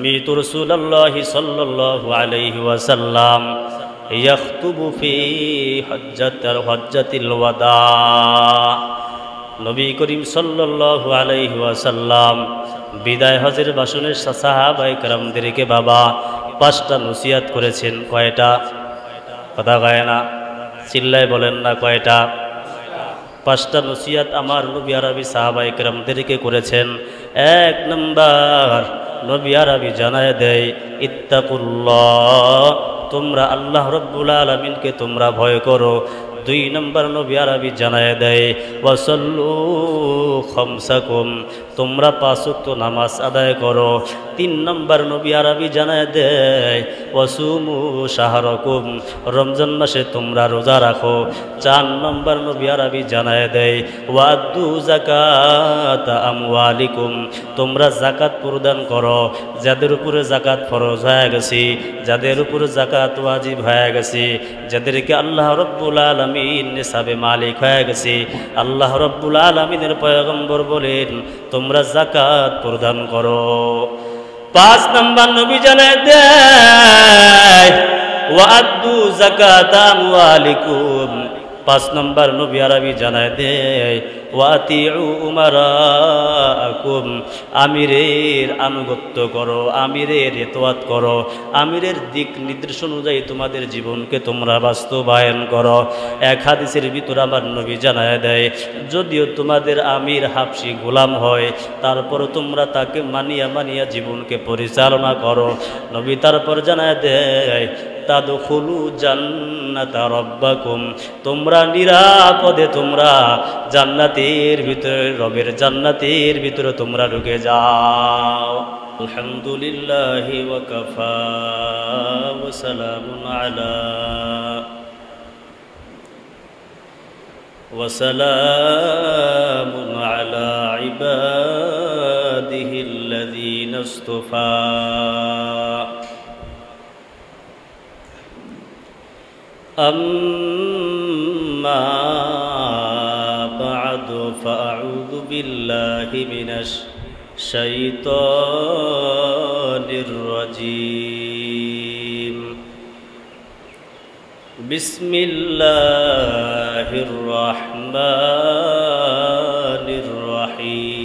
سمعت رسول الله صلى الله عليه وسلم يخطب في حجة الوداع নবী করিম সাল্লাল্লাহু আলাইহি ওয়াসাল্লাম বিদায় হজের ভাষণে সাহাবায়ে কেরামদেরকে বাবা পাঁচটা নসিহত করেছেন। কয়টা? কথা কয় না, চিল্লায় বলেন না কয়টা? পাঁচটা নসিহত আমার নবী আরবি সাহাবায়ে কেরামদেরকে করেছেন। এক নাম্বার নবী আরবি জানায় দেয়, ইত্তাকুল্লাহ, তোমরা আল্লাহ রাব্বুল আলামিনকে তোমরা ভয় করো। দুই নম্বর নবী আরবি জানায় দেয়, ওয়াসাল্লু খামসাকুম, তোমরা পাঁচ ওয়াক্ত নামাজ আদায় করো। তিন নম্বর নবী আরবি জানায় দেয়, ওয়াসুমু শাহরাকুম, রমজান মাসে তোমরা রোজা রাখো। চার নম্বর নবী আরবি জানায় দেয়, ওয়াদ্দু যাকাত আমওয়ালিকুম, তোমরা যাকাত প্রদান করো। যাদের উপরে যাকাত ফরজ হয়ে গেছে, যাদের উপরে যাকাত ওয়াজিব হয়ে গেছে, যাদেরকে আল্লাহ রাব্বুল আলামিন নিসাবে মালিক হয়ে গেছে, আল্লাহ রাব্বুল আলামিনের পয়গম্বর বলেন তোমরা যাকাত প্রদান করো। পাঁচ নম্বর নবী জানায় দেয়, ওয়াদ্দু যাকাত আমওয়ালিকুম, পাঁচ নম্বর নবী আরবি জানায় দেয়, ওয়াতিউ উমারাকুম, আমিরের আনুগত্য করো, আমিরের ইতাআত করো, আমিরের দিক নির্দেশ অনুযায়ী তোমাদের জীবনকে তোমরা বাস্তবায়ন করো। এক হাদিসের ভিতর আমার নবী জানায় দেয়, যদিও তোমাদের আমির হাবশি গোলাম হয়, তারপর তোমরা তাকে মানিয়া মানিয়া জীবনকে পরিচালনা করো। নবী তারপর জানায় দেয়, তাদখুলু জান্নাতা রাব্বাকুম, তোমরা নিরাপদে তোমরা জান্নাতের ভিতরে, রবের জান্নাতের ভিতরে তোমরা ঢুকে যাও। আলহামদুলিল্লাহি ওয়া কাফা ওয়া সালামুন আলা ইবাদিহিল্লাযীনা ইসতাফা। أما بعد فأعوذ بالله من الشيطان الرجيم. بسم الله الرحمن الرحيم.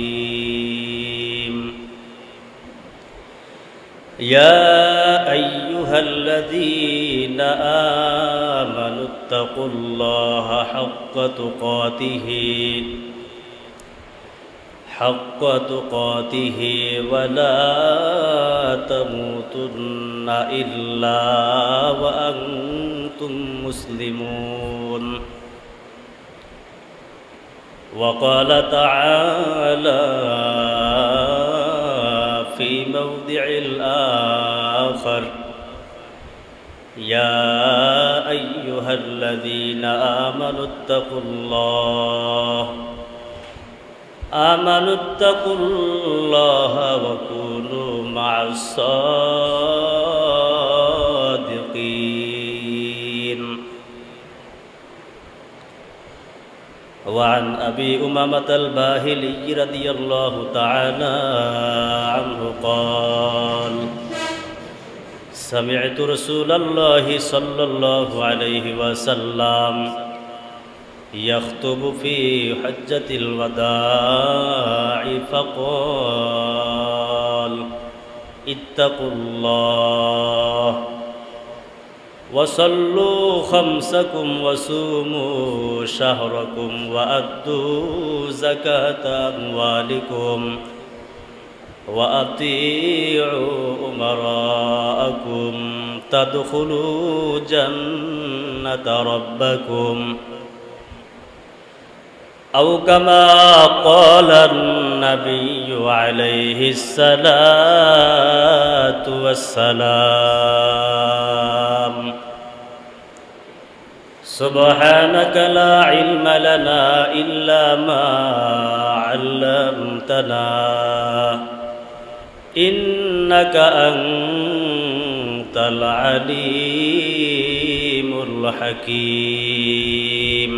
يا أيها الذين آمنوا اتقوا الله حق تقاته ولا تموتن إلا وأنتم مسلمون. وقال تعالى في موضع الآخر، يا أيها الذين آمنوا اتقوا الله وكونوا مع الصادقين. وعن أبي أمامة الباهلي رضي الله تعالى عنه قال، سمعت رسول الله صلى الله عليه وسلم يخطب في حجة الوداع فقال، اتقوا الله وصلوا خمسكم وصوموا شهركم وأدوا زكاة أموالكم وأطيعوا أمراءكم تدخلوا جنة ربكم، أو كما قال النبي عليه الصلاة والسلام. سبحانك لا علم لنا إلا ما علمتنا إنك أنت العليم الحكيم.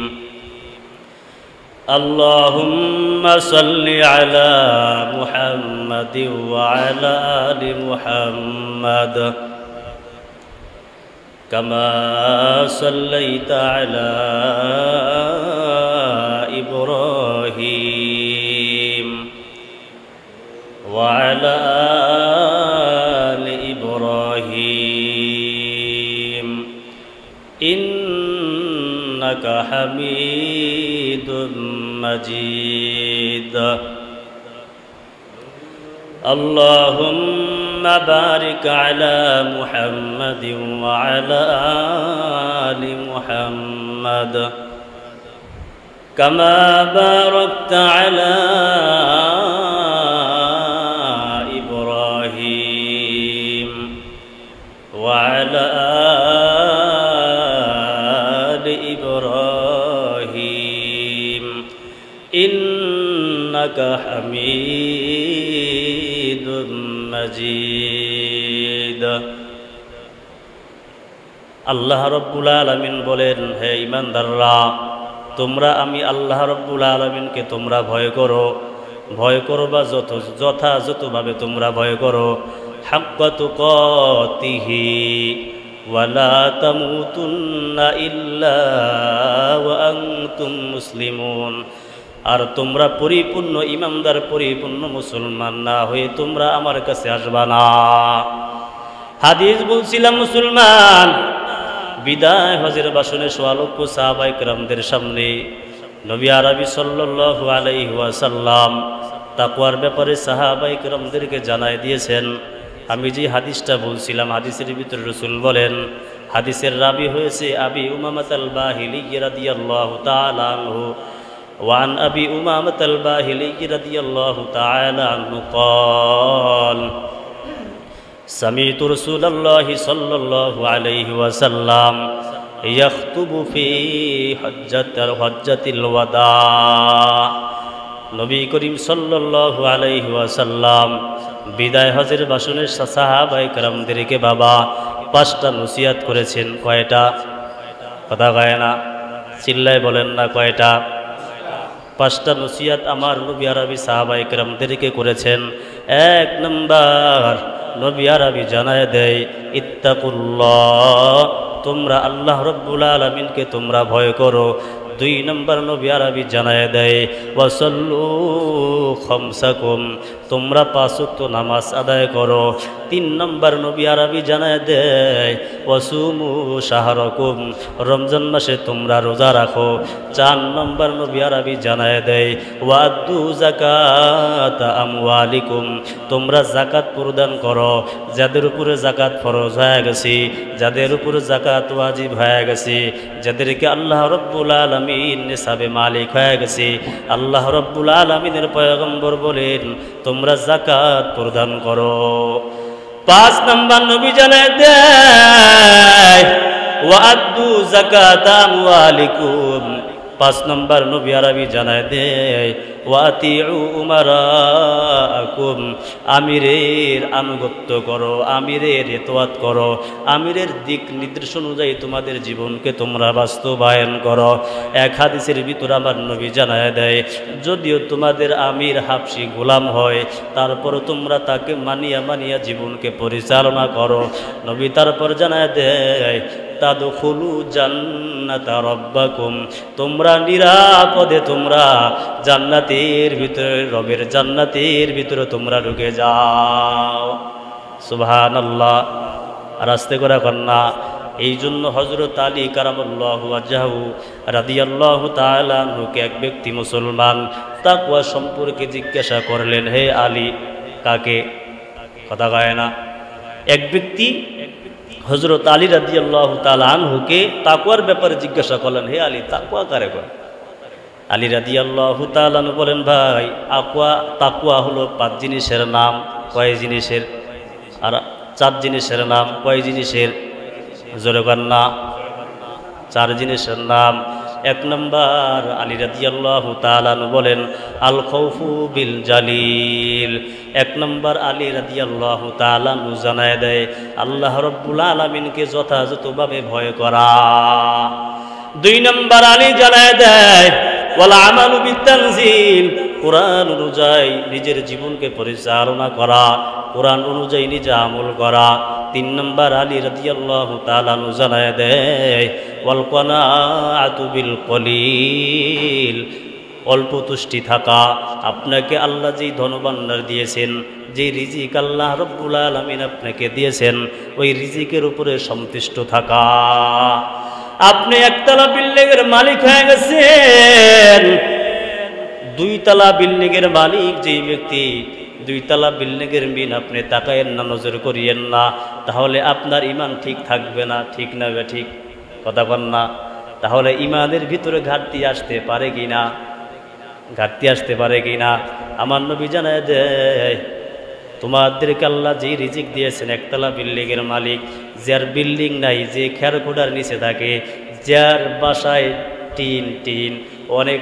اللهم صل على محمد وعلى آل محمد كما صليت على إبراهيم وعلى آل إبراهيم إنك حميد مجيد اللهم بارك على محمد وعلى آل محمد كما باركت على إبراهيم وعلى آل إبراهيم إنك حميد مجيد আল্লাহ রব্বুল আলামিন বলেন, হে ঈমানদাররা, তোমরা আমি আল্লাহ রব্বুল আলামিনকে তোমরা ভয় করো, ভয় করবা যথাযথভাবে তোমরা ভয় করো। হাক্কা তুকাতিহি ওয়ালা তামুতুন্না ইল্লা ওয়া আনতুম মুসলিমুন। আর তোমরা পরিপূর্ণ ঈমানদার, পরিপূর্ণ মুসলমান না হয়ে তোমরা আমার কাছে আসবা না। হাদিস বলছিলাম মুসলমান বিদায় হজের বাসনে সোয়া লক্ষ সাহাবায়ে কেরামদের সামনে নবী আরবি সাল্লাল্লাহু আলাইহি ওয়াসাল্লাম তাকওয়ার ব্যাপারে সাহাবায়ে কেরামদেরকে জানায় দিয়েছেন। আমি যে হাদিসটা বলছিলাম, হাদিসের ভিতরে রাসূল বলেন, হাদিসের রাবি হয়েছে আবি উমামাহ আল বাহিলি রাদিয়াল্লাহু তাআলা আনহু। وعن أبي أمامة الباهلي رضي الله تعالى عنه قال سمعت رسول الله صلى الله عليه وسلم يخطب في حجة الوداع। নবী করিম সাল্লাল্লাহু আলাইহি ওয়াসাল্লাম বিদায় হজের ভাষণে সাহাবায়ে কেরামদেরকে বাবা 5টা নসিহত করেছেন। কয়টা? কথা কয় না, চিল্লায় বলেন না, কয়টা? 5টা নসিহত আমার নবী আরবি সাহাবায়ে কেরামদেরকে করেছেন। 1 নম্বর নবী আরবি জানায় দেয়, ইত্তাকুল্লাহ, তোমরা আল্লাহ রব্বুল আলামিনকে তোমরা ভয় করো। 2 নম্বর নবী আরবি জানায় দেয়, ওয়াসাল্লু খামসাকুম, তোমরা 5 ওয়াক্ত নামাজ আদায় করো। 3 নম্বর নবী আরবি জানায় দেয়, ওয়াসুমু শাহরাকুম, রমজান মাসে তোমরা রোজা রাখো। 4 নম্বর নবী আরবি জানায় দেয়, ওয়াদ্দু যাকাত আমওয়ালিকুম, তোমরা যাকাত প্রদান করো। যাদের উপরে যাকাত ফরজ হয়ে গেছে, যাদের উপরে যাকাত ওয়াজিব হয়ে গেছে, যাদেরকে আল্লাহ রব্বুল আলামিন নিসাবে মালিক হয়ে গেছে, আল্লাহ রব্বুল আলামিনের পয়গম্বর বলেন তোমরা যাকাত প্রদান করো। 5 নম্বর নবী জানায় দেয়, ওয়াদ্দু যাকাত আমওয়ালিকুম, 5 নম্বর নবী আরবি জানায় দেয়, ওয়াতিউ উমারাকুম, আমিরের আনুগত্য করো, আমিরের ইতাআত করো, আমিরের দিক নির্দেশ অনুযায়ী তোমাদের জীবনকে তোমরা বাস্তবায়ন করো। এক হাদিসের ভিতর আমার নবী জানায় দেয়, যদিও তোমাদের আমির হাবশি গোলাম হয়, তারপর তোমরা তাকে মানিয়া মানিয়া জীবনকে পরিচালনা করো। নবী তারপর জানায় দেয়, তাদখুলু জান্নাতা রাব্বাকুম, তোমরা নিরাপদে তোমরা জান্নাতের ভিতরে, রবের জান্নাতের ভিতরে তোমরা ঢুকে যাও। সুবহানাল্লাহ। আর আস্তে করে কন্যা। এই জন্য হযরত আলী কারামাল্লাহু ওয়াজহাহু রাদিয়াল্লাহু তাআলা আনহুকে এক ব্যক্তি মুসলমান তাকওয়া সম্পর্কে জিজ্ঞাসা করলেন, হে আলী, কাকে? কথা কয় না। এক ব্যক্তি হযরত আলী রাদিয়াল্লাহু তাআলা আনহুকে তাকওয়ার ব্যাপারে জিজ্ঞাসা করলেন, হে আলী, তাকওয়া কারে কয়? আলী রাদিয়াল্লাহু তাআলা আনহু বলেন, ভাই, তাকওয়া হলো 5 জিনিসের নাম। কয় জিনিসের? আর 4 জিনিসের নাম। কয় জিনিসের? জোরে কর না। 4 জিনিসের নাম। 1 নম্বর আলী রাদিয়াল্লাহু তাআলা আনহু বলেন, আল খাউফু বিল জালিল। 1 নম্বর আলী রাদিয়াল্লাহু তাআলা আনহু জানায় দেয়, আল্লাহ রাব্বুল আলামিনকে যথাযথভাবে ভয় করা। 2 নম্বর আলী জানায় দেয়, ওয়াল আমালু বিতানজিল, কোরআন অনুযায়ী নিজের জীবনকে পরিচালনা করা, কোরআন অনুযায়ী নিজে আমল করা। 3 নম্বর আলী রাদিয়াল্লাহু তাআলা আনহু জানায় দেয় ওয়াল কানাআতু বিল কলিল, অল্প তুষ্টি থাকা। আপনাকে আল্লাহ যেই ধনভাণ্ডার দিয়েছেন, যে রিজিক আল্লাহ রব্বুল আলামিন আপনাকে দিয়েছেন, ওই রিজিকের উপরে সন্তুষ্ট থাকা। আপনি একতলা বিল্ডিংয়ের মালিক হয়ে গেছেন, 2 তলা বিল্ডিংয়ের মালিক যেই ব্যক্তি, 2 তলা বিল্ডিংয়ের মিন আপনি তাকায়েন না, নজর করিয়েন না, তাহলে আপনার ঈমান ঠিক থাকবে না। ঠিক না বে ঠিক? কথা বল না। তাহলে ঈমানের ভিতরে ঘাটতি আসতে পারে কি না? ঘাটতি আসতে পারে কি না? আমার নবী জানায় দেয় তোমাদেরকে আল্লাহ যে রিজিক দিয়েছেন, একতলা বিল্ডিংয়ের মালিক, যার বিল্ডিং নাই, যে খেরখোটার নিচে থাকে, যার বাসায় টিন, অনেক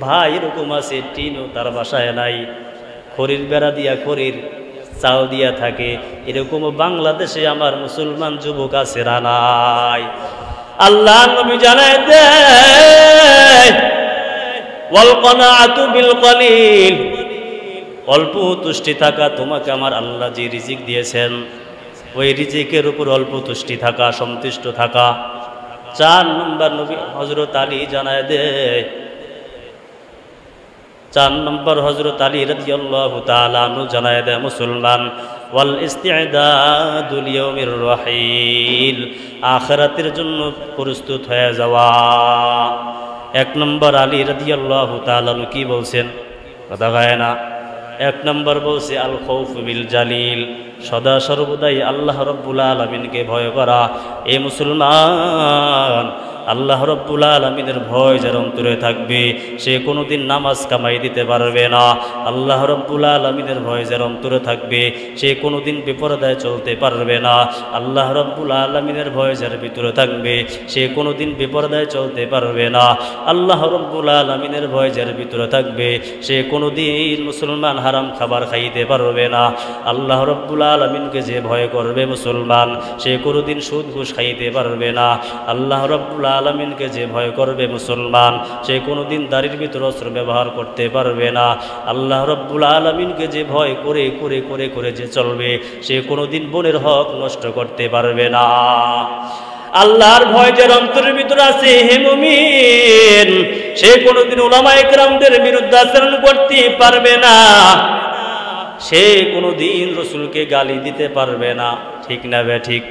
ভাই এরকম আছে টিনও তার বাসায় নাই, খড়ির বেড়া দিয়া, খড়ির চাল দিয়া থাকে, এরকম বাংলাদেশে আমার মুসলমান যুবক আছে না নাই? আল্লাহ নবী জানায় দেয় ওয়াল কানাআতু বিল কলিল, অল্প তুষ্টি থাকা। তোমাকে আমার আল্লাহ যে রিজিক দিয়েছেন, ওই রিজিকের উপর অল্প তুষ্টি থাকা, সন্তুষ্ট থাকা। 4 নম্বর নবী হযরত আলী জানায় দেয়, 4 নম্বর হযরত আলী রাদিয়াল্লাহু তাআলা আনহু জানায় দেয় মুসলমান ওয়াল ইস্তি'দাদু লিয়াউমির রাহিল, আখিরাতের জন্য প্রস্তুত হয়ে যাওয়া। 1 নম্বর আলী রাদিয়াল্লাহু তাআলা আনহু কি বলছেন? কথা কয় না। 1 নম্বর বলছে আল খাউফু বিল জালিল, সদা সর্বদাই আল্লাহ রব্বুল আলামিনকে ভয় করা। এ মুসলমান, আল্লাহ রব্বুল আলামিনের ভয় যার অন্তরে থাকবে, সে কোনোদিন নামাজ কামাই দিতে পারবে না। আল্লাহ রব্বুল আলামিনের ভয় যার অন্তরে থাকবে, সে কোনোদিন বিপর্দায় চলতে পারবে না। আল্লাহ রব্বুল আলামিনের ভয় যার ভিতরে থাকবে, সে কোনোদিন বিপর্দায় চলতে পারবে না। আল্লাহ রব্বুল আলামিনের ভয় যার ভিতরে থাকবে, সে কোনোদিন মুসলমান হারাম খাবার খাইতে পারবে না। আল্লাহ রব্বুল আলামিনকে যে ভয় করবে মুসলমান, সে কোনোদিন সুদ ঘুষ খাইতে পারবে না। আল্লাহ রব্বুল আলামিনকে যে ভয় করবে মুসলমান, সে কোনোদিন দাড়ির ভিতর অস্ত্র ব্যবহার করতে পারবে না। আল্লাহ রব্বুল আলামিনকে যে ভয় করে করে করে করে যে চলবে, সে কোনোদিন বোনের হক নষ্ট করতে পারবে না। আল্লাহর ভয় যার অন্তরের ভিতরে আছে, হে মুমিন, সে কোনোদিন উলামায়ে কেরামদের বিরুদ্ধে আচরণ করতে পারবে না। সে কোনোদিন রাসূলকে গালি দিতে পারবে না। ঠিক না বে ঠিক?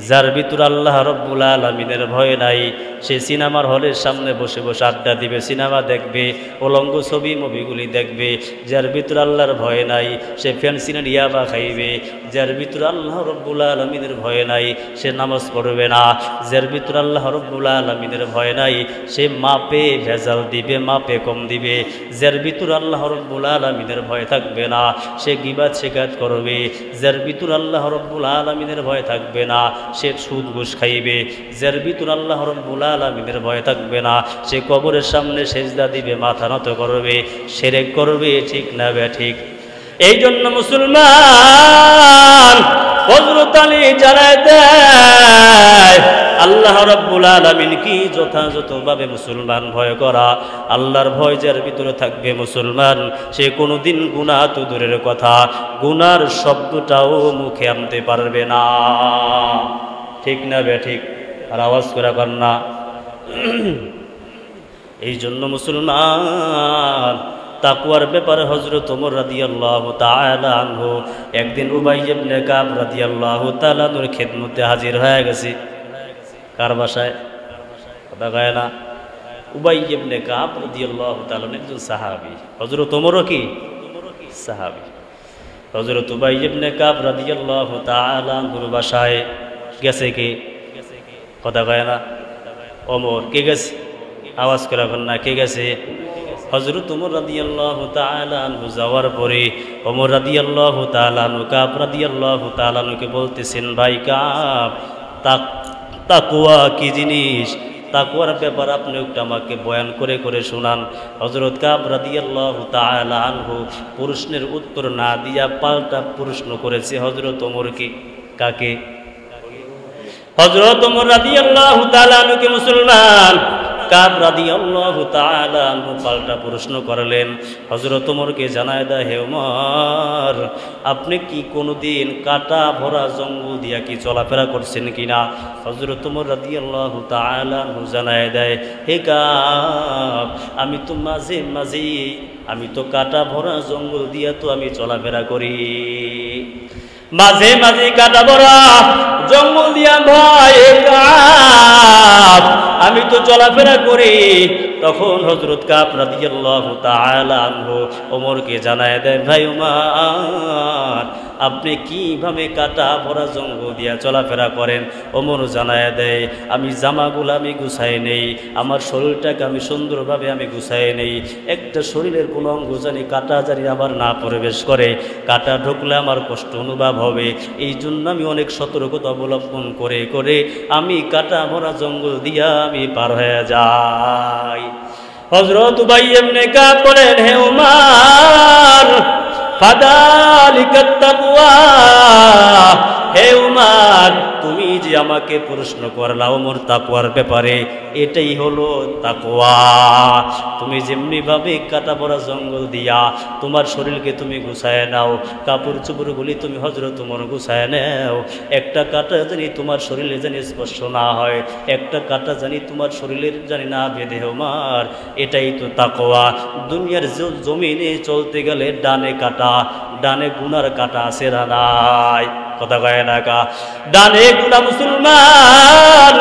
যার ভিতর আল্লাহ রব্বুল আলামিনের ভয় নাই, সে সিনেমার হলের সামনে বসে বসে আড্ডা দিবে, সিনেমা দেখবে, উলঙ্গ ছবি মুভিগুলি দেখবে। যার ভিতর আল্লাহর ভয় নাই, সে ফ্যান্সিনের ইয়াবা খাইবে। যার ভিতর আল্লাহ রব্বুল আলামিনের ভয় নাই, সে নামাজ পড়বে না। যার ভিতর আল্লাহ রব্বুল আলামিনের ভয় নাই, সে মাপে ভেজাল দিবে, মাপে কম দিবে। যার ভিতর আল্লাহ রব্বুল আলামিনের ভয় থাকবে না, সে গীবাত শিকায়ত করবে। যার ভিতর আল্লাহ রব্বুল আলামিনের ভয় থাকবে না, সে সুদ ঘুষ খাইবে। যার ভিতর আল্লাহ রব্বুল আলামিনের ভয় থাকবে না, সে কবরের সামনে সেজদা দিবে, মাথা নত করবে, শিরক করবে। ঠিক না বে ঠিক? এই জন্য মুসলমান হযরত আলী জানায় দেয় আল্লাহ রব্বুল আলামিন কি যথাযথভাবে মুসলমান ভয় করা। আল্লাহর ভয় যার ভিতরে থাকবে মুসলমান, সে কোনোদিন গুনাহ তো দূরের কথা, গুনার শব্দটাও মুখে আনতে পারবে না। ঠিক না বে ঠিক? আর আওয়াজ করে কর না। এই জন্য মুসলমান তাকওয়ার ব্যাপারে হযরত ওমর রাদিয়াল্লাহু তাআলা আনহু একদিন উবাই ইবনে কাব রাদিয়াল্লাহু তাআলা এর খিদমতে হাজির হয়ে গেছে। কার বাসায়? কথা কয় না। উবাই ইবনে কাব রাদিয়াল্লাহু তাআলা একজন সাহাবী। হযরত ওমরও কি সাহাবী। হযরত উবাই ইবনে কাব রাদিয়াল্লাহু তাআলা আনহুর বাসায় গেছে কে? কথা কয় না। ওমর। কে গেছে? আওয়াজ করে বল না, কে গেছে? হযরত ওমর রাদিয়াল্লাহু তাআলা আনহু যাওয়ার পরে ওমর রাদিয়াল্লাহু তাআলা আনহু কাব রাদিয়াল্লাহু তাআলা আনহুকে বলতেছেন, ভাই কাব, তাকওয়া কি জিনিস? তাকওয়ার ব্যাপার আপনি একটু আমাকে বয়ান করে করে শোনান। হযরত কাব রাদিয়াল্লাহু তাআলা আনহু প্রশ্নের উত্তর না দিয়া পাল্টা প্রশ্ন করেছে হযরত ওমরকে। কাকে? হযরত ওমর রাদিয়াল্লাহু তাআলা আনহুকে মুসলমান কাব রাদিয়াল্লাহু তাআলা আনহু পাল্টা প্রশ্ন করলেন, হযরত ওমরকে জানায় দেয়, হে ওমর, আপনি কি কোনোদিন কাটা ভরা জঙ্গল দিয়া কি চলাফেরা করছেন কিনা? হযরত ওমর রাদিয়াল্লাহু তাআলা আনহু জানায় দেয়, হে কাব, আমি তো মাঝে মাঝে আমি তো কাটা ভরা জঙ্গল দিয়া তো আমি চলাফেরা করি, মাঝে মাঝে কাটা ভরা জঙ্গল দিয়া ভাই কাব আমি তো চলাফেরা করি। তখন হযরত কাব রাদিয়াল্লাহু তাআলা আনহু ওমরকে জানায় দেয়, ভাই ওমর, আপনি কিভাবে কাটা ভরা জঙ্গল দিয়া চলাফেরা করেন? ওমর জানায় দেয়, আমি জামাগুলো আমি গুছাই নেই, আমার শরীরটাকে আমি সুন্দরভাবে আমি গুছাই নেই, একটা শরীরের কোনো অঙ্গ জানি কাটা জানি আমার না প্রবেশ করে, কাটা ঢুকলে আমার কষ্ট অনুভব হবে, এই জন্য আমি অনেক সতর্কতা অবলম্বন করে করে আমি কাটা ভরা জঙ্গল দিয়া আমি পার হয়ে যাই। হযরত উবাই ইবনে কাব বলেন, হে উমর, ফাদালিকাত তাকওয়া, হে উমর, তুমি যে আমাকে প্রশ্ন করলা ওমর তাকওয়ার ব্যাপারে, এটাই হলো তাকওয়া। তুমি যেমনি ভাবে কাটা পড়া জঙ্গল দিয়া তোমার শরীরকে তুমি গুছায় নাও, কাপড় চোপড়গুলি তুমি হযরত ওমর গুছায় নাও, একটা কাটা জানি তোমার শরীরে জানি স্পর্শ না হয়, একটা কাটা জানি তোমার শরীরের জানি না বেঁধে, ওমর, এটাই তো তাকওয়া। দুনিয়ার জমিনে চলতে গেলে ডানে কাটা, ডানে গুনার কাটা আছে না নাই? কথা কয় না কা? ডানে গুনাহ মুসলমান,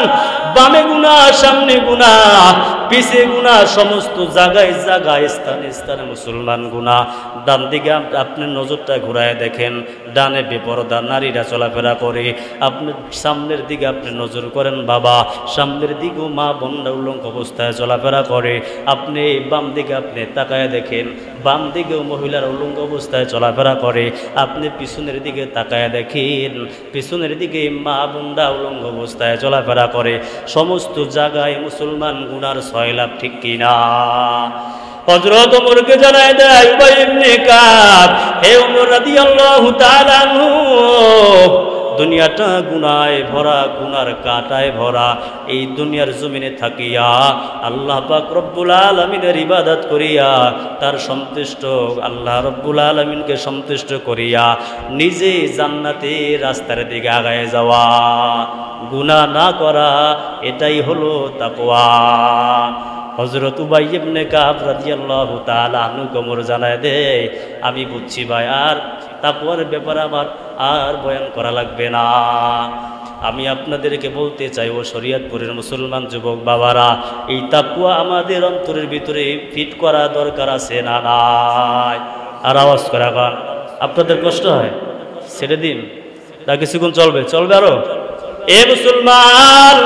বামে গুনাহ, সামনে গুনাহ, পিছে গুনাহ, সমস্ত জায়গায় জায়গায় স্থানে স্থানে মুসলমান গুনাহ। ডান দিকে আপনি নজরটা ঘুরায় দেখেন, ডানে বেপরদা নারীরা চলাফেরা করে, আপনি সামনের দিকে আপনি নজর করেন বাবা, সামনের দিকেও মা বোনরা উলঙ্গ অবস্থায় চলাফেরা করে, আপনি বাম দিকে আপনি তাকায় দেখেন, বাম দিকেও মহিলার উলঙ্গ অবস্থায় চলাফেরা করে, আপনি পিছনের দিকে তাকায় দেখেন, পিছনের দিকে মা বোনরা উলঙ্গ অবস্থায় চলাফেরা করে, সমস্ত জায়গায় মুসলমান গুনার সয়লাভ, ঠিক কিনা? হযরত ওমরকে জানায় দেয় উবাই ইবনে কাব, হে ওমর রাদিয়াল্লাহু তাআলা আনহু, দুনিয়াটা গুনায় ভরা, গুনার কাটায় ভরা, এই দুনিয়ার জমিনে থাকিয়া আল্লাহ পাক রব্বুল আলামিনের ইবাদত করিয়া তার সন্তুষ্ট আল্লাহ রব্বুল আলামিনকে সন্তুষ্ট করিয়া নিজে জান্নাতে রাস্তার দিকে আগায় যাওয়া, গুনাহ না করা, এটাই হলো তাকওয়া। হযরত উবাই ইবনে কাব রাদিয়াল্লাহু তাআলা আনহু ওমর জানায় দেয়, আমি বুঝছি ভাই, আর তাকওয়ার ব্যাপারে আমার আর বয়ান করা লাগবে না। আমি আপনাদেরকে বলতে চাই, ও শরীয়তপুরের মুসলমান যুবক বাবারা, এই তাকওয়া আমাদের অন্তরের ভিতরে ফিট করা দরকার আছে না নাই? আর আওয়াজ করা গান, আপনাদের কষ্ট হয়? ছেড়ে দিন, তা কিছুক্ষণ চলবে, চলবে আরো। এ মুসলমান,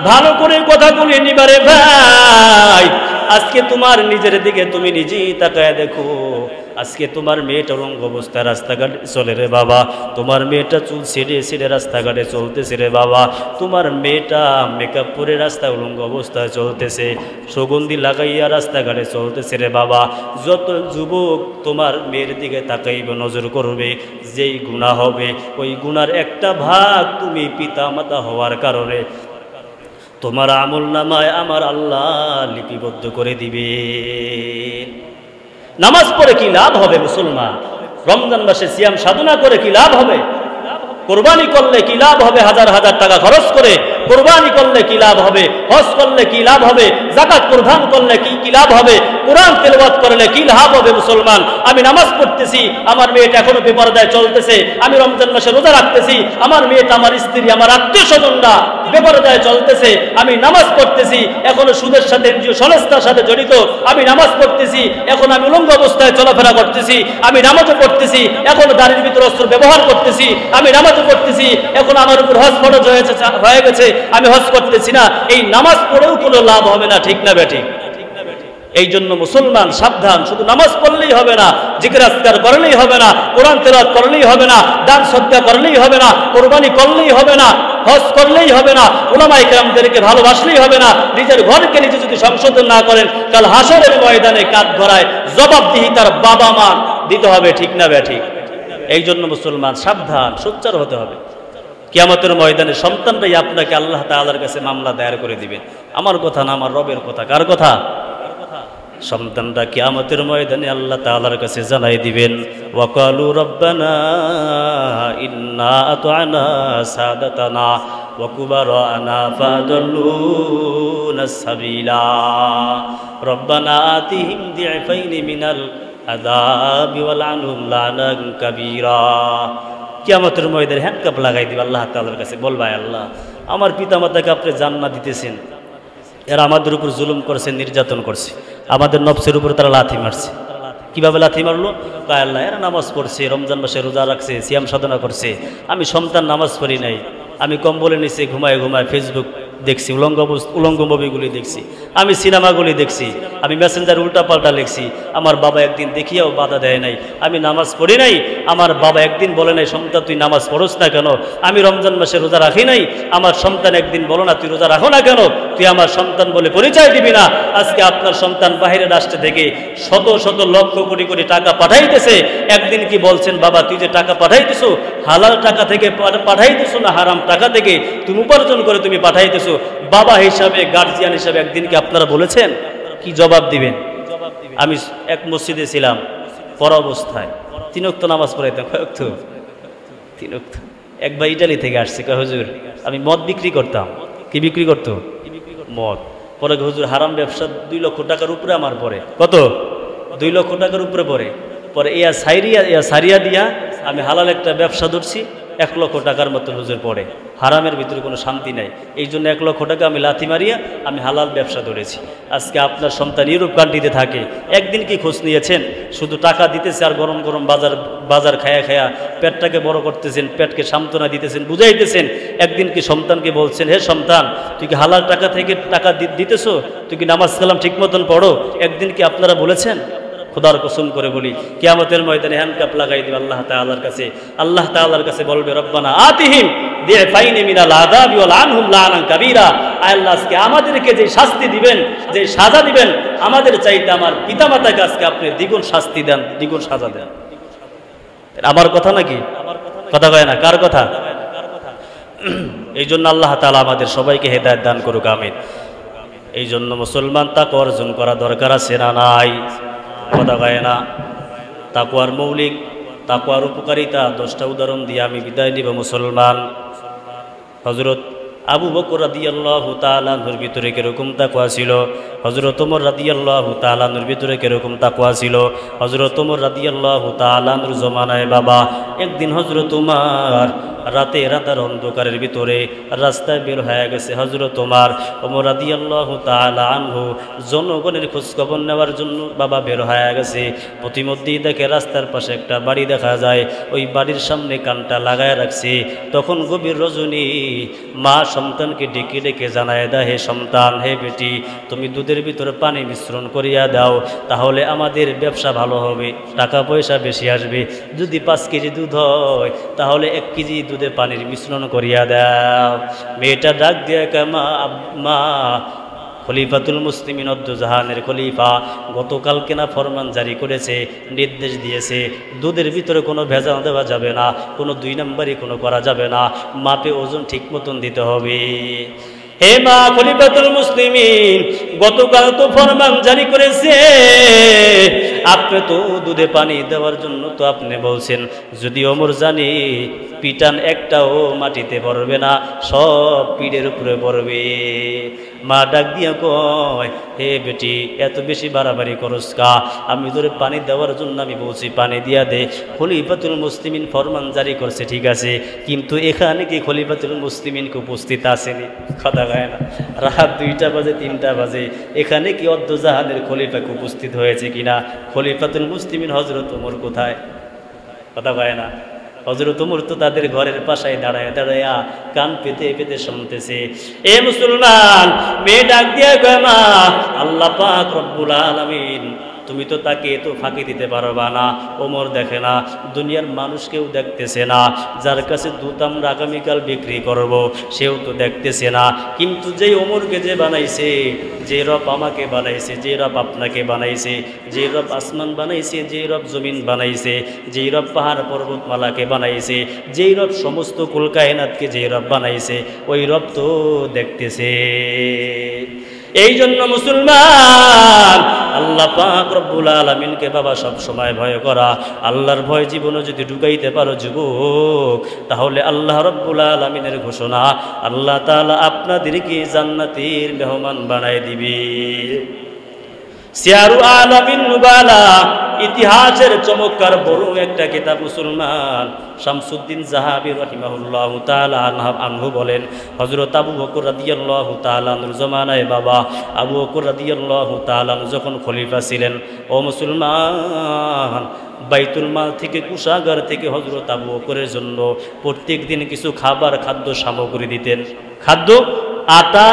ভালো করে কথাগুলি নিবারে ভাই, আজকে তোমার নিজের দিকে তুমি নিজেই তাকায় দেখো, আজকে তোমার মেয়েটা উলঙ্গ অবস্থায় রাস্তাঘাটে চলে রে বাবা, তোমার মেয়েটা চুল ছেড়ে ছেড়ে রাস্তাঘাটে চলতেছে রে বাবা, তোমার মেয়েটা মেকআপ পরে রাস্তায় উলঙ্গ অবস্থায় চলতেছে, সুগন্ধি লাগাইয়া রাস্তাঘাটে চলতেছে রে বাবা। যত যুবক তোমার মেয়ের দিকে তাকাইবে, নজর করবে, যেই গুনাহ হবে ওই গুনার একটা ভাগ তুমি পিতা মাতা হওয়ার কারণে তোমার আমল নামায় আমার আল্লাহ লিপিবদ্ধ করে দিবে। নামাজ পড়ে কি লাভ হবে মুসলমান? রমজান মাসে সিয়াম সাধনা করে কি লাভ হবে? কোরবানি করলে কি লাভ হবে? হাজার হাজার টাকা খরচ করে কোরবানি করলে কি লাভ হবে? হজ করলে কি লাভ হবে? যাকাত প্রদান করলে কি লাভ হবে? কোরআন তেলাওয়াত করলে কি লাভ হবে? মুসলমান, আমি নামাজ পড়তেছি, আমার মেয়েটা এখনো বেপরদায় চলতেছে, আমি রমজান মাসে রোজা রাখতেছি, আমার মেয়েটা, আমার স্ত্রী, আমার আত্মীয় স্বজনরা বেপরদায় চলতেছে, আমি নামাজ পড়তেছি, এখনো সুদের সাথে সংস্থার সাথে জড়িত, আমি নামাজ পড়তেছি, এখন আমি উলঙ্গ অবস্থায় চলাফেরা করতেছি, আমি নামাজও পড়তেছি, এখনো দাড়ির ভিতরে অস্ত্র ব্যবহার করতেছি, আমি নামাজও পড়তেছি, এখন আমার উপর হজ ফরজ হয়ে গেছে, আমি হজ করতেছি না, এই নামাজ পড়েও কোনো লাভ হবে না, ঠিক না বেঠিক? এই জন্য মুসলমান সাবধান, শুধু নামাজ পড়লেই হবে না, জিকির আজকার করলেই হবে না, কোরআন তেলাওয়াত করলেই হবে না, দান সদকা করলেই হবে না, কোরবানি করলেই হবে না, হজ করলেই হবে না, উলামায়ে কেরামদেরকে ভালোবাসলেই হবে না, নিজের ঘরকে নিজে যদি সংশোধন না করেন, কাল হাসরের ময়দানে কাঠ ধরায় জবাবদিহি তার বাবা মা দিতে হবে, ঠিক না বেঠিক? এই জন্য মুসলমান সাবধান, সোচ্চার হতে হবে। কিয়ামতের ময়দানে সন্তানটাই আপনাকে আল্লাহ তাআলার কাছে মামলা দায়ের করে দিবেন। আমার কথা না, আমার রবের কথা। কার কথা? সন্তানটা কিয়ামতের ময়দানে আল্লাহ তাআলার কাছে জানাই দিবেন, ওয়াকালু রব্বানা ইন্না আতা'না সাদাতানা ওয়া কুবারানা ফাদাল্লুনা সাবিলা রব্বানা আতিহিম দি'ফাইনি মিনাল আযাবি ওয়াল আনহুম লানান কাবীরা। কিয়ামতের ময়দানে হ্যান্ডকাপ লাগাই দিবে আল্লাহ তাআলার কাছে, বলবা আল্লাহ আমার পিতামাতাকে আপনি জান্নাত দিতেছেন, এরা আমাদের উপর জুলুম করছে, নির্যাতন করছে, আমাদের নফসের উপর তারা লাথি মারছে। কিভাবে লাথি মারলো? কয় আল্লাহ এরা নামাজ পড়ছে, রমজান মাসে রোজা রাখছে, সিয়াম সাধনা করছে, আমি সন্তান নামাজ পড়ি নাই, আমি কম্বলে নিচে ঘুমায় ঘুমায় ফেসবুক দেখছি, উলঙ্গ মুভিগুলি দেখছি, আমি সিনেমাগুলি দেখছি, আমি মেসেঞ্জার উল্টাপাল্টা লিখছি, আমার বাবা একদিন দেখিয়াও বাধা দেয় নাই, আমি নামাজ পড়ি নাই, আমার বাবা একদিন বলে নাই সন্তান তুই নামাজ পড়স না কেন, আমি রমজান মাসে রোজা রাখি নাই, আমার সন্তান একদিন বলো না তুই রোজা রাখো না কেন, তুই আমার সন্তান বলে পরিচয় দিবি না। আজকে আপনার সন্তান বাহিরের রাষ্ট্র থেকে শত শত লক্ষ কোটি কোটি টাকা পাঠাইতেছে, একদিন কি বলছেন বাবা তুই যে টাকা পাঠাইতেছো হালাল টাকা থেকে পাঠাইতেছো না হারাম টাকা থেকে তুমি উপার্জন করে তুমি পাঠাইতেছো, বাবা হিসাবে গার্জিয়ান হিসাবে একদিন কি আপনারা বলেছেন? কি জবাব দিবেন? আমি এক মসজিদে ছিলাম পর অবস্থায়, 3 ওয়াক্ত নামাজ পড়াইতাম। কয় ওয়াক্ত? 3 ওয়াক্ত। একবার ইটালি থেকে আসছে, কয় হুজুর আমি মদ বিক্রি করতাম। কি বিক্রি করতো? মদ। পরে হুজুর হারাম ব্যবসা 2 লক্ষ টাকার উপরে আমার পড়ে। কত? 2 লক্ষ টাকার উপরে পড়ে। পরে সারিয়া দিয়া আমি হালাল একটা ব্যবসা ধরছি, 1 লক্ষ টাকার মতো হুজুর পড়ে। হারামের ভিতরে কোনো শান্তি নাই, এই জন্য 1 লক্ষ টাকা আমি লাথি মারিয়া আমি হালাল ব্যবসা ধরেছি। আজকে আপনার সন্তান ইউরোপ কান্ট্রিতে থাকে, একদিন কি খোঁজ নিয়েছেন? শুধু টাকা দিতেছে আর গরম গরম বাজার খায়া খায়া পেটটাকে বড় করতেছেন, পেটকে সান্ত্বনা দিতেছেন, বুঝাইতেছেন। একদিন কি সন্তানকে বলছেন হে সন্তান তুই কি হালাল টাকা থেকে টাকা দিতেছো, তুই কি নামাজ কালাম ঠিক মতন পড়ো? একদিন কি আপনারা বলেছেন? খোদার কসম করে বলি কিয়ামতের ময়দানে হ্যান্ডকাপ লাগাই দিবে আল্লাহ তাআলার কাছে। আল্লাহ তাআলার কাছে বলবে রব্বানা আতিহিম দি'ফাইনি মিনাল আযাবি ওয়াল আনহুম লানান কাবীরা। আল্লাহ আজকে আমাদেরকে যে শাস্তি দিবেন, যে সাজা দিবেন, আমাদের চাইতে আমার পিতামাতাকে আজকে আপনি দ্বিগুণ শাস্তি দেন, দ্বিগুণ সাজা দেন। আমার কথা নাকি? কথা কয় না? কার কথা? এই জন্য আল্লাহ তাআলা আমাদের সবাইকে হেদায়েত দান করুক, আমিন। এই জন্য মুসলমান তাকওয়া অর্জন করা দরকার আছে না নাই? কথা কয় না? তাকওয়ার মৌলিক, তাকওয়ার উপকারিতা 10টা উদাহরণ দিয়ে আমি বিদায় নিব। মুসলমান হযরত আবু বকর রাদিয়াল্লাহু তাআলা আনহুর ভিতরে কিরকম তাকওয়া ছিল, হযরত ওমর রাদিয়াল্লাহু তাআলা আনহুর ভিতরে কিরকম তাকওয়া ছিল। হযরত ওমর রাদিয়াল্লাহু তাআলা আনহুর জমানায় বাবা একদিন হযরত ওমর রাতের অন্ধকারের ভিতরে রাস্তায় বের হয়ে গেছে। হযরত ওমর রাদিয়াল্লাহু তাআলা আনহু জনগণের খোঁজখবর নেওয়ার জন্য বাবা বের হয়ে গেছে। প্রতিমধ্যেই দেখে রাস্তার পাশে একটা বাড়ি দেখা যায়, ওই বাড়ির সামনে কানটা লাগায় রাখছে। তখন গভীর রজনী, মা সন্তানকে ডেকে ডেকে জানায় দেয়, হে সন্তান, হে বেটি, তুমি দুধের ভিতরে পানি মিশ্রণ করিয়া দাও, তাহলে আমাদের ব্যবসা ভালো হবে, টাকা পয়সা বেশি আসবে। যদি 5 কেজি দুধ হয় তাহলে 1 কেজি দুধে পানির মিশ্রণ করিয়া দাও। মেয়েটা ডাক দিয়ে মা, খলিফাতুল মুসলিমিন জাহানের খলিফা গতকালকে না ফরমান জারি করেছে, নির্দেশ দিয়েছে দুধের ভিতরে কোনো ভেজাল দেওয়া যাবে না, কোনো 2 নম্বরই কোনো করা যাবে না, মাপে ওজন ঠিক মতন দিতে হবে। হে মা খলিফাতুল মুসলিমিন, গতকাল তো ফরমান জারি করেছে, আপনি তো দুধে পানি দেওয়ার জন্য তো আপনি বলছেন, যদি ওমর জানি পিটান একটাও মাটিতে পড়বে না, সব পিঠের উপরে পড়বে। মা ডাক দিয়া কয়, হে বেটি, এত বেশি বাড়াবাড়ি করস কা? আমি তোরে পানি দেওয়ার জন্য আমি বলছি, পানি দিয়া দে। খলিফাতুল মুসলিমিন ফরমান জারি করছে ঠিক আছে, কিন্তু এখানে কি খলিফাতুল মুসলিমিনকে উপস্থিত আসেনি? কথা গায় না? রাত 2টা বাজে 3টা বাজে, এখানে কি জাহানের খলিফাকে উপস্থিত হয়েছে কিনা? খলিফাতুল মুসলিমিন হযরত ওমর কোথায়? কথা গায় না? হযরত ওমর তো তাদের ঘরের পাশে দাঁড়ায় দাঁড়ায় কান পেতে পেতে শুনতেছে। এ মুসলমান, মেয়ে ডাক দিয়ে কয়, মা, আল্লাহ পাক রব্বুল আলামিন তুমি তো তাকে তো ফাঁকি দিতে পারবা না। ওমর দেখে না, দুনিয়ার মানুষ কেউ দেখতেছে না, যার কাছে দুধ আমরা আগামীকাল বিক্রি করব সেও তো দেখতেছে না, কিন্তু যেই ওমরকে যে বানাইছে, যে রব আমাকে বানাইছে, যে রব আপনাকে বানাইছে, যে রব আসমান বানাইছে, যে রব জমিন বানাইছে, যে রব পাহাড় পর্বতমালাকে বানাইছে, যেই রব সমস্ত কুল কায়নাতকে যে রব বানাইছে, ওই রব তো দেখতেছে। এই জন্য মুসলমান আল্লাহ পাক রব্বুল আলামিনকে বাবা সব সময় ভয় করা। আল্লাহর ভয় জীবনে যদি ঢুকাইতে পারো যুবক, তাহলে আল্লাহ রব্বুল আলামিনের ঘোষণা, আল্লাহ তাআলা আপনাদেরকে জান্নাতের মেহমান বানায় দিবে। সিয়ারু আলামিন নুবালা, ইতিহাসের চমৎকার বড় একটা কিতাব মুসলমান। শামসুদ্দিন জাহাবী রাহিমাহুল্লাহু তাআলা আনহু বলেন, হযরত আবু বকর রাদিয়াল্লাহু তাআলা আনহুর জমানায় বাবা আবু বকর রাদিয়াল্লাহু তাআলা যখন খলিফা ছিলেন, ও মুসলমান, বাইতুল মাল থেকে কুশাগার থেকে হযরত আবু বকরের জন্য প্রত্যেক দিন কিছু খাদ্য সামগ্রী দিতেন। খাদ্য আটা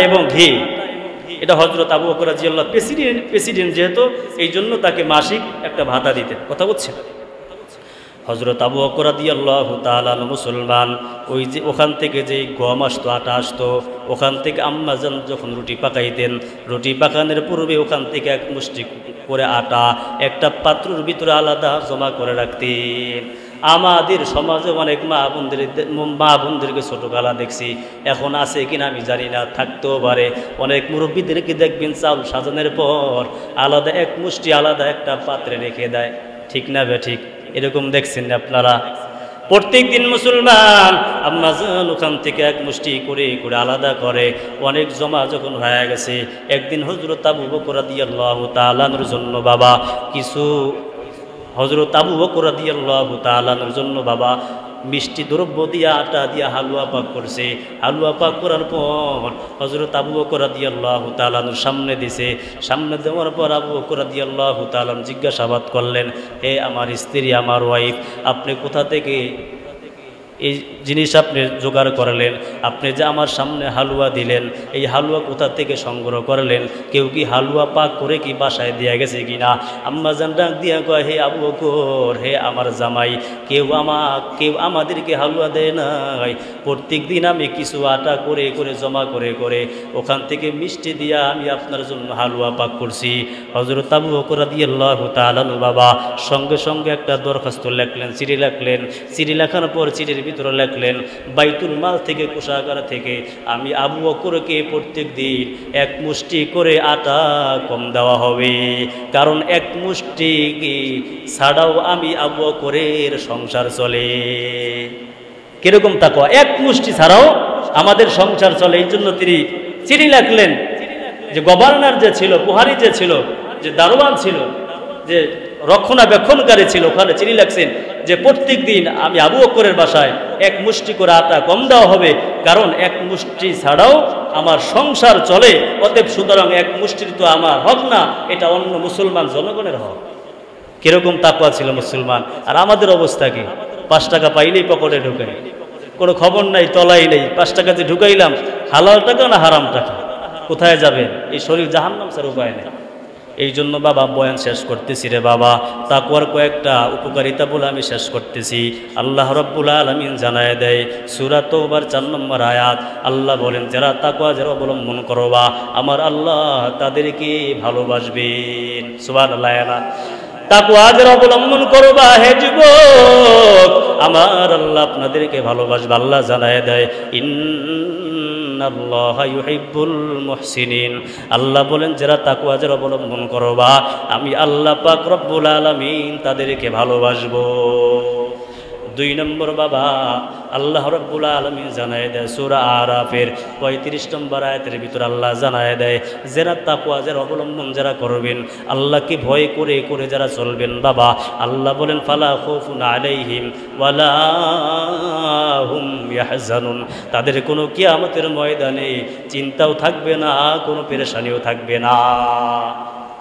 এবং ঘি। এটা হযরত আবু বকর রাদিয়াল্লাহু প্রেসিডেন্ট যেহেতু, এই জন্য তাকে মাসিক একটা ভাতা দিতেন। কথা বলছেন? হযরত আবু বকর রাদিয়াল্লাহু তাআলা মুসলমান, ওই যে ওখান থেকে যে গম আসতো, আটা আসতো, ওখান থেকে আম্মাজান যখন রুটি পাকাইতেন, রুটি পাকানোর পূর্বে ওখান থেকে এক মুষ্টি করে আটা একটা পাত্রের ভিতরে আলাদা জমা করে রাখতেন। আমাদের সমাজে অনেক মা বোনদেরকে ছোটোবেলা দেখছি, এখন আছে কিনা আমি জানি না, থাকতেও পারে। অনেক মুরব্বীদেরকে দেখবেন চাউল সাজানোর পর আলাদা এক মুষ্টি আলাদা একটা পাত্রে রেখে দেয়। ঠিক না বে ঠিক? এরকম দেখছেন আপনারা? প্রত্যেক দিন মুসলমান আম্মাজান ওখান থেকে এক মুষ্টি করে করে আলাদা করে। অনেক জমা যখন হয়ে গেছে, একদিন হযরত আবু বকর রাদিয়াল্লাহু তাআলার জন্য বাবা কিছু, হযরত আবু বকর রাদিয়াল্লাহু তাআলার জন্য বাবা মিষ্টি দ্রব্য দিয়া আটা দিয়া হালুয়া পাক করছে। হালুয়া পাক করার পর হযরত আবু বকর রাদিয়াল্লাহু তাআলার সামনে দিছে। সামনে দেওয়ার পর আবু বকর রাদিয়াল্লাহু তাআলা জিজ্ঞাসাবাদ করলেন, হে আমার স্ত্রী, আমার ওয়াইফ, আপনি কোথা থেকে এই জিনিস আপনি জোগাড় করলেন? আপনি যে আমার সামনে হালুয়া দিলেন, এই হালুয়া কোথা থেকে সংগ্রহ করলেন? কেউ কি হালুয়া পাক করে কি বাসায় দেয়া গেছে কিনা? আম্মাজান ডাক দিয়া কয়, হে আবু বকর, হে আমার জামাই, কেউ আমাদেরকে হালুয়া দেয় নাই। প্রত্যেক দিন আমি কিছু আটা করে করে জমা করে করে ওখান থেকে মিষ্টি দিয়া আমি আপনার জন্য হালুয়া পাক করছি। হযরত আবু বকর রাদিয়াল্লাহু তাআলা বাবা সঙ্গে সঙ্গে একটা দরখাস্ত লেখলেন, চিঠি লেখলেন। চিঠি লেখার পর চিঠির ভিতরে লেখলেন, বাইতুল মাল থেকে কোষাগার থেকে আমি আবু বকরকে প্রত্যেক দিন এক মুষ্টি করে আটা কম দেওয়া হবে, কারণ এক মুষ্টি ছাড়াও আমি আবু বকরের সংসার চলে। কিরকম তাকওয়া? এক মুষ্টি ছাড়াও আমাদের সংসার চলে। এই জন্য তিনি চিঠি লেখলেন। যে গভর্নর যে ছিল, প্রহারী যে ছিল, যে দারোয়ান ছিল, যে রক্ষণাবেক্ষণকারী ছিল, ওখানে চিঠি লেখছেন যে প্রত্যেক দিন আমি আবু বকরের বাসায় এক মুষ্টি করে আটা কম দেওয়া হবে, কারণ এক মুষ্টি ছাড়াও আমার সংসার চলে। অতএব সুতরাং এক মুষ্টির তো আমার হক না, এটা অন্য মুসলমান জনগণের হক। কিরকম তাকওয়া ছিল মুসলমান। আর আমাদের অবস্থা কি? 5 টাকা পাইলেই পকেটে ঢুকাই, কোনো খবর নাই, তলাই নেই। 5 টাকা যে ঢুকাইলাম, হালাল টাকা না হারাম টাকা? কোথায় যাবেন? এই শরীর জাহান্নাম ছাড়া উপায় নেই। এই জন্য বাবা বয়ান শেষ করতেছি রে বাবা, তাকওয়ার কয়েকটা উপকারিতা বলে আমি শেষ করতেছি। আল্লাহ রাব্বুল আলামিন জানায় দেয় সূরা তাওবার 4 নম্বর আয়াত, আল্লাহ বলেন, যারা তাকওয়া যারা অবলম্বন করবা আমার আল্লাহ তাদেরকে ভালোবাসবেন। সুবহানাল্লাহ। তাকওয়া যারা অবলম্বন করবা হে যুবক, আমার আল্লাহ আপনাদেরকে ভালোবাসবে। আল্লাহ জানায় দেয় ইন্নাল্লাহা ইউহিব্বুল মুহসিনিন। আল্লাহ বলেন, যারা তাকওয়া যারা অবলম্বন করবা আমি আল্লাহ পাক রব্বুল আলামিন তাদেরকে ভালোবাসবো। 2 নম্বর বাবা আল্লাহ রাব্বুল আলামিন জানায় দেয় সূরা আরাফের 35 নম্বর আয়াতের ভিতর আল্লাহ জানায় দেয়, যারা তাকওয়া যারা অবলম্বন যারা করবেন, আল্লাহকে ভয় করে করে যারা চলবেন বাবা, আল্লাহ বলেন ফালা খাউফুন আলাইহিম ওয়ালা হুম ইয়াহজানুন। তাদের কোনো কিয়ামতের ময়দানে চিন্তাও থাকবে না, কোনো পেরেশানিও থাকবে না।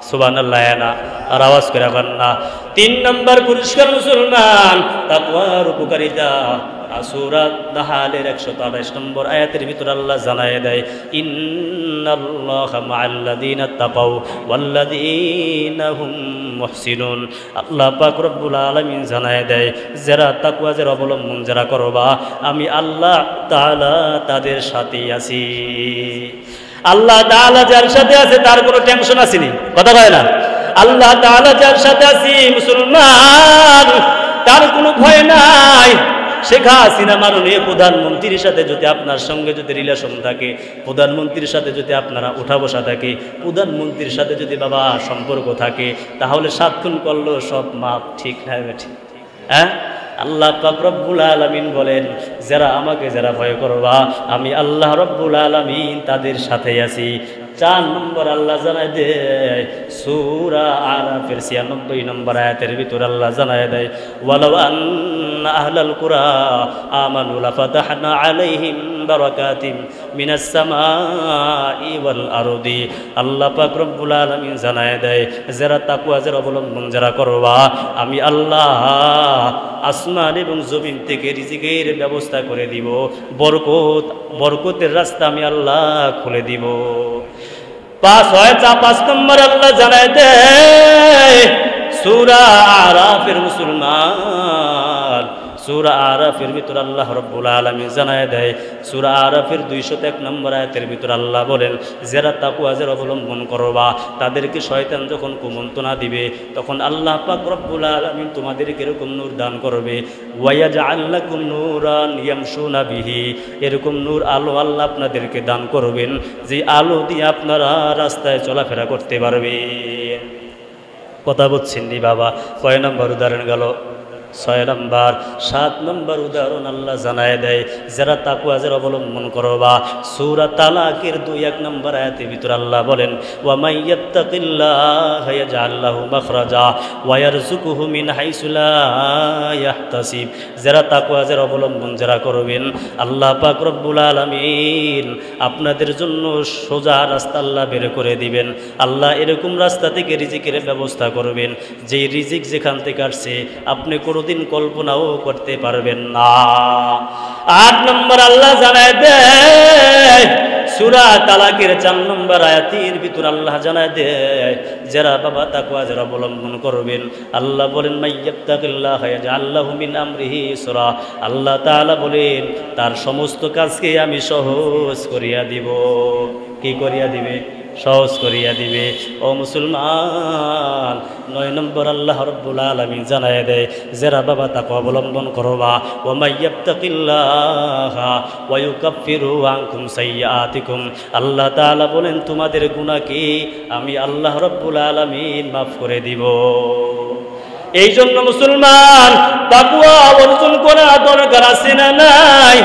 সুবহানাল্লাহ না আর আওয়াজ করে না। 3 নম্বর পুরস্কার মুসলমান তাকওয়ার উপকারিতা। সূরা নাহালের 128 নম্বর আয়াতের ভিতর আল্লাহ জানায় দেয় ইন্নাল্লাহা মা'আল্লাযীনা তাকাও ওয়াল্লাযীনা হুম মুহসিনুন। আল্লাহ পাক রব্বুল আলামিন জানায় দেয় যারা তাকওয়া যারা অবলম্বন যারা করবা আমি আল্লাহ তাআলা তাদের সাথেই আছি। আল্লাহ তাআলা যার সাথে আছে তার কোনো টেনশন আসেনি, কথা কয় না। আল্লাহ তাআলা যার সাথে আছি মুসলমান তার কোনো ভয় নাই। শেখ হাসিনা মাননীয় প্রধানমন্ত্রীর সাথে যদি আপনার সঙ্গে যদি রিলেশন থাকে, প্রধানমন্ত্রীর সাথে যদি আপনারা উঠা বসা থাকে, প্রধানমন্ত্রীর সাথে যদি বাবা সম্পর্ক থাকে, তাহলে 7 খুন করলেও সব মাপ, ঠিক না ঠিক? হ্যাঁ, আল্লাহ পাক রব্বুল আলামিন বলেন যারা আমাকে যারা ভয় করবা আমি আল্লাহ রব্বুল আলামিন তাদের সাথেই আছি। 4 নম্বর আল্লাহ জানায় দেয় সূরা আরাফের 96 নম্বর আয়াতের ভিতর আল্লাহ জানায় দেয় ওয়ালাউ আন্না আহলাল কুরা আমানু লাফাতাহনা আলাইহিম বারাকাতিম মিনাস সামাই ওয়াল আরদি। আল্লাহ পাক রব্বুল আলামিন জানায় দেয় যারা তাকওয়া যারা অবলম্বন যারা করবা আমি আল্লাহ আসমান এবং জমিন থেকে রিজিকের ব্যবস্থা করে দিব, বরকতের রাস্তা আমি আল্লাহ খুলে দিব। 5 নম্বর আল্লাহ জানায় দেয় সূরা আরাফের মুসলমান, সূরা আরাফের ভিতর আল্লাহ রব্বুল আলামিন জানায় দেয় সূরা আরাফের 201 নম্বর আয়াতের ভিতর আল্লাহ বলেন যারা তাকওয়া যারা অবলম্বন করবা তাদেরকে শয়তান যখন কুমন্ত্রণা দিবে তখন আল্লাহ পাক রব্বুল আলামিন তোমাদেরকে এরকম নূর দান করবে ওয়ায়াজআল লাকুম নূরান ইয়ামশুনা বিহি। এরকম নূর আলো আল্লাহ আপনাদেরকে দান করবেন যে আলো দিয়ে আপনারা রাস্তায় চলাফেরা করতে পারবেন। কথা বলছেন নি বাবা? কয় নম্বর উদাহরণ গেল? 6 নম্বর। 7 নম্বর উদাহরণ আল্লাহ জানায় দেয় যারা তাকওয়া যারা অবলম্বন করবা সূরা তালাকের 2-1 নম্বর আয়াতের ভিতর আল্লাহ বলেন ওয়া মান ইয়াত্তাকিল্লাহা ইয়াজআল লাহু মাখরাজা ওয়া ইয়ারযুকুহু মিন হাইসু লা ইয়াহতাসিব। যারা তাকওয়া যারা অবলম্বন যারা করবেন আল্লাহ পাক রব্বুল আলামিন আপনাদের জন্য সোজা রাস্তা আল্লাহ বের করে দিবেন। আল্লাহ এরকম রাস্তা থেকে রিজিকের ব্যবস্থা করবেন যে রিজিক যেখান থেকে আসছে আপনি দিন কল্পনাও করতে পারবেন না। 8 নম্বর আল্লাহ জানায় দেয় সূরা তালাকের 4 নম্বর আয়াতের ভিতর আল্লাহ জানায় দেয় যারা বাবা তাকওয়া যারা অবলম্বন করবেন আল্লাহ বলেন মাইয়াত্তাকিল্লাহা ইয়াজআল লাহু মিন আমরিহি ইসরা। আল্লাহ তাআলা বলেন তার সমস্ত কাজকে আমি সহজ করিয়া দিব। কি করিয়া দিবে? সহজ করিয়া দিবে। ও মুসলমান 9 নম্বর আল্লাহ রব্বুল আলামিন জানায় দেয় যারা বাবা তাকওয়া অবলম্বন করবা ওয়া মাইয়াত্তাকিল্লাহা ওয়া ইউকাফিরু আনকুম সাইয়্যাতিকুম। আল্লাহ তাআলা বলেন তোমাদের গুনাহকে আমি আল্লাহ রব্বুল আলামিন মাফ করে দিব। এই জন্য মুসলমান তাকওয়া অর্জন করা দরকার আছে না নাই?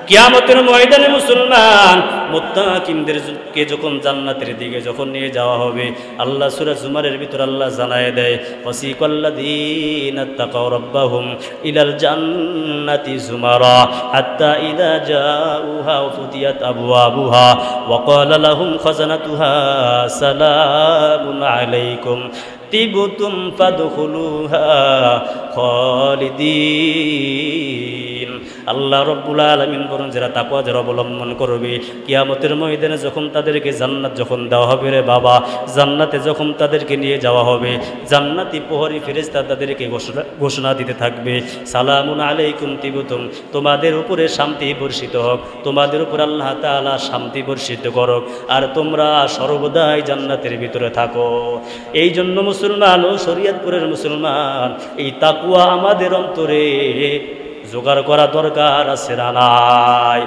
কিয়ামতের ময়দানে মুসলমান মুত্তাকিনদেরকে যখন জান্নাতের দিকে যখন নিয়ে যাওয়া হবে আল্লাহ সূরা জুমারের ভিতর আল্লাহ জানায় দেয় ওয়াসিকাল্লাযীনা তাকাউ রাব্বাহুম ইলাল জান্নাতি জুমারা হাত্তা ইযা জাউহা ফুতিয়াত আবওয়াবুহা ওয়া ক্বালা লাহুম খাজানাতুহা সালামুন আলাইকুম তিবতুম ফাদখুলুহা খালিদিন। আল্লাহ রব্বুল আলামিন বলেন যারা তাকওয়া যারা অবলম্বন করবে কিয়ামতের ময়দানে যখন তাদেরকে জান্নাত যখন দেওয়া হবে রে বাবা, জান্নাতে যখন তাদেরকে নিয়ে যাওয়া হবে জান্নাতি প্রহরী ফেরেশতা তাদেরকে ঘোষণা দিতে থাকবে সালামুন আলাইকুম তিবতুম, তোমাদের উপরে শান্তি বর্ষিত হোক, তোমাদের উপর আল্লাহ তাআলা শান্তি বর্ষিত করুক আর তোমরা সর্বদাই জান্নাতের ভিতরে থাকো। এই জন্য মুসলমান ও শরীয়তপুরের মুসলমান এই তাকওয়া আমাদের অন্তরে জোগাড় করা দরকার আছে না নাই?